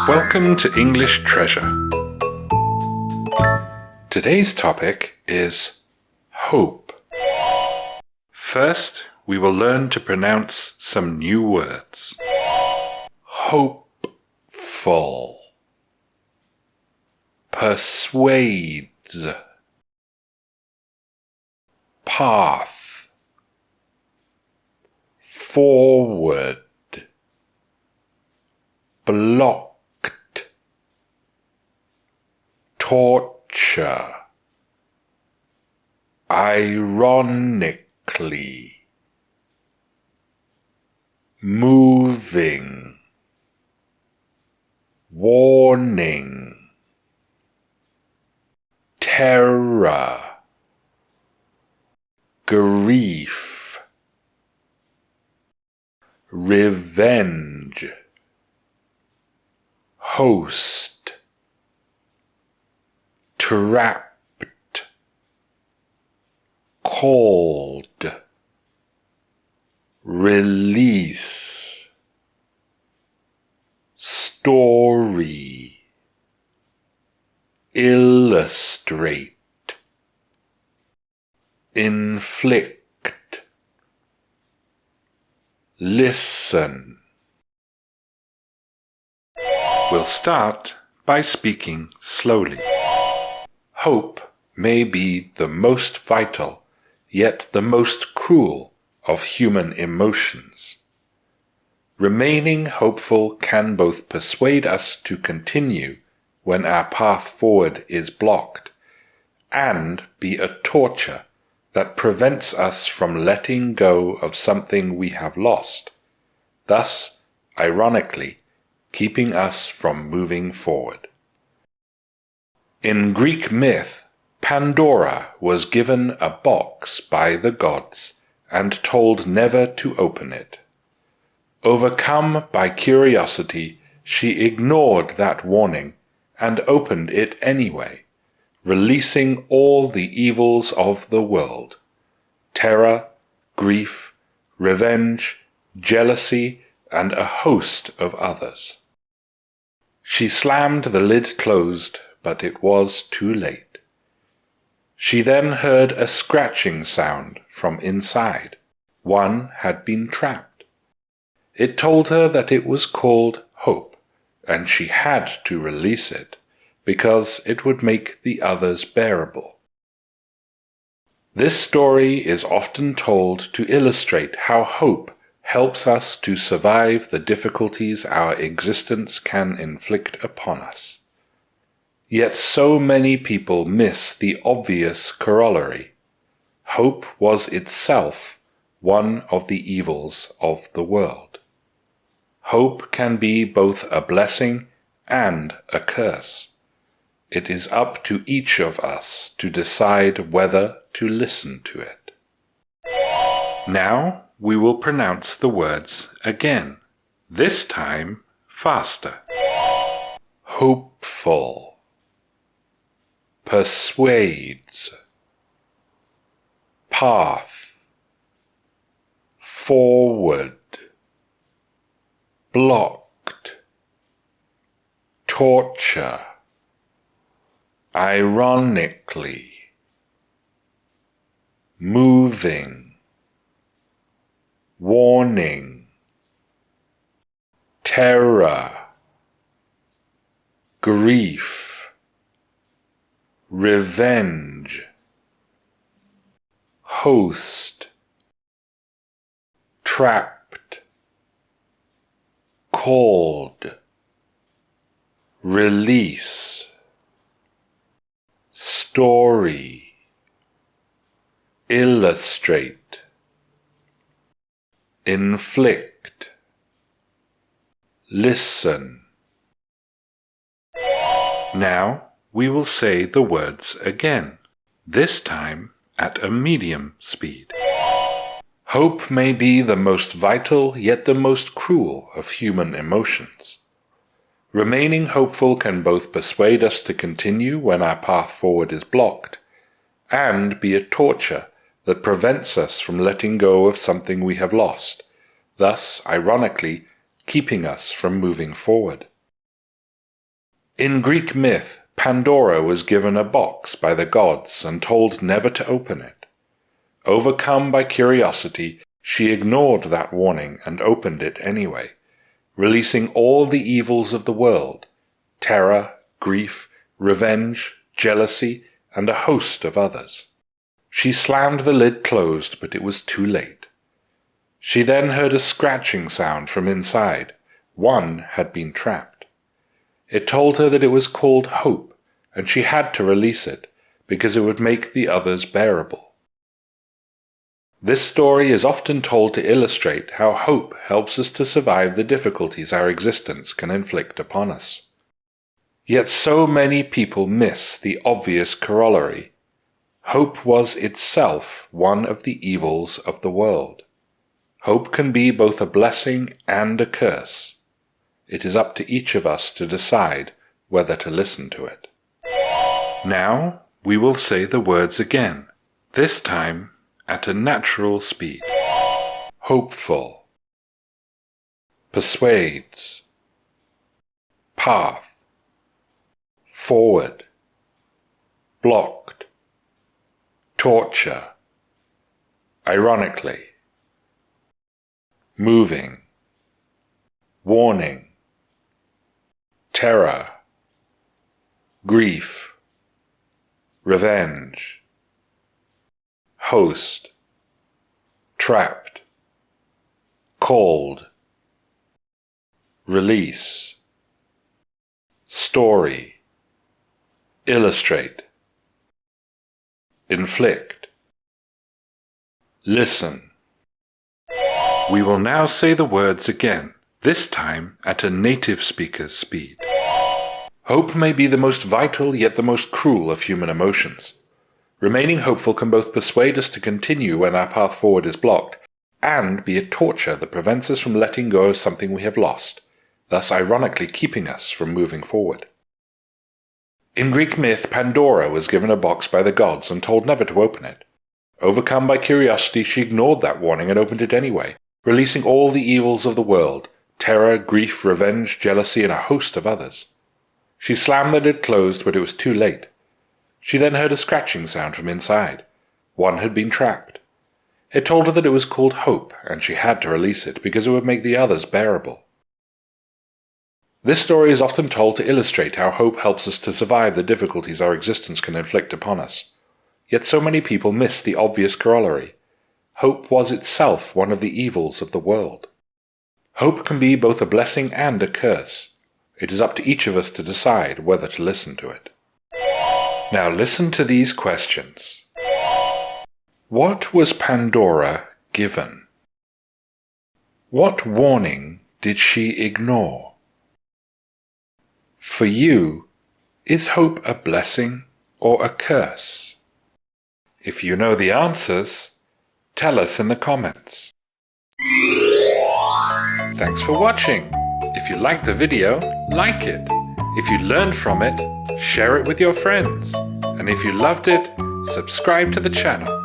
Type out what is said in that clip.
Welcome to English Treasure. Today's topic is hope. First, we will learn to pronounce some new words. Hopeful, persuades, path, forward, blocked, torture, ironically, moving, warning, terror, grief, revenge, host, trapped, called, release, story, illustrate, inflict, listen. We'll start by speaking slowly. Hope may be the most vital, yet the most cruel of human emotions. Remaining hopeful can both persuade us to continue when our path forward is blocked, and be a torture that prevents us from letting go of something we have lost, thus, ironically, keeping us from moving forward. In Greek myth, Pandora was given a box by the gods and told never to open it. Overcome by curiosity, she ignored that warning and opened it anyway, releasing all the evils of the world: terror, grief, revenge, jealousy, and a host of others. She slammed the lid closed, but it was too late. She then heard a scratching sound from inside. One had been trapped. It told her that it was called hope, and she had to release it, because it would make the others bearable. This story is often told to illustrate how hope helps us to survive the difficulties our existence can inflict upon us. Yet so many people miss the obvious corollary. Hope was itself one of the evils of the world. Hope can be both a blessing and a curse. It is up to each of us to decide whether to listen to it. Now we will pronounce the words again, this time faster. Hopeful, persuades, path, forward, blocked, torture, ironically, moving, warning, terror, grief, revenge, host, trapped, called, release, story, illustrate, inflict, listen. Now we will say the words again, this time at a medium speed. Hope may be the most vital yet the most cruel of human emotions. Remaining hopeful can both persuade us to continue when our path forward is blocked, and be a torture that prevents us from letting go of something we have lost, thus, ironically, keeping us from moving forward. In Greek myth, Pandora was given a box by the gods and told never to open it. Overcome by curiosity, she ignored that warning and opened it anyway, releasing all the evils of the world: terror, grief, revenge, jealousy, and a host of others. She slammed the lid closed, but it was too late. She then heard a scratching sound from inside. One had been trapped. It told her that it was called hope, and she had to release it, because it would make the others bearable. This story is often told to illustrate how hope helps us to survive the difficulties our existence can inflict upon us. Yet so many people miss the obvious corollary. Hope was itself one of the evils of the world. Hope can be both a blessing and a curse. It is up to each of us to decide whether to listen to it. Now we will say the words again, this time at a natural speed. Hopeful, persuades, path, forward, blocked, torture, ironically, moving, warning, terror, grief, revenge, host, trapped, called, release, story, illustrate, inflict, listen. We will now say the words again, this time at a native speaker's speed. Hope may be the most vital yet the most cruel of human emotions. Remaining hopeful can both persuade us to continue when our path forward is blocked, and be a torture that prevents us from letting go of something we have lost, thus ironically keeping us from moving forward. In Greek myth, Pandora was given a box by the gods and told never to open it. Overcome by curiosity, she ignored that warning and opened it anyway, releasing all the evils of the world: terror, grief, revenge, jealousy, and a host of others. She slammed the lid closed, but it was too late. She then heard a scratching sound from inside. One had been trapped. It told her that it was called hope, and she had to release it, because it would make the others bearable. This story is often told to illustrate how hope helps us to survive the difficulties our existence can inflict upon us. Yet so many people miss the obvious corollary. Hope was itself one of the evils of the world. Hope can be both a blessing and a curse. It is up to each of us to decide whether to listen to it. Now listen to these questions. What was Pandora given? What warning did she ignore? For you, is hope a blessing or a curse? If you know the answers, tell us in the comments. Thanks for watching. If you liked the video, like it. If you learned from it, share it with your friends. And if you loved it, subscribe to the channel.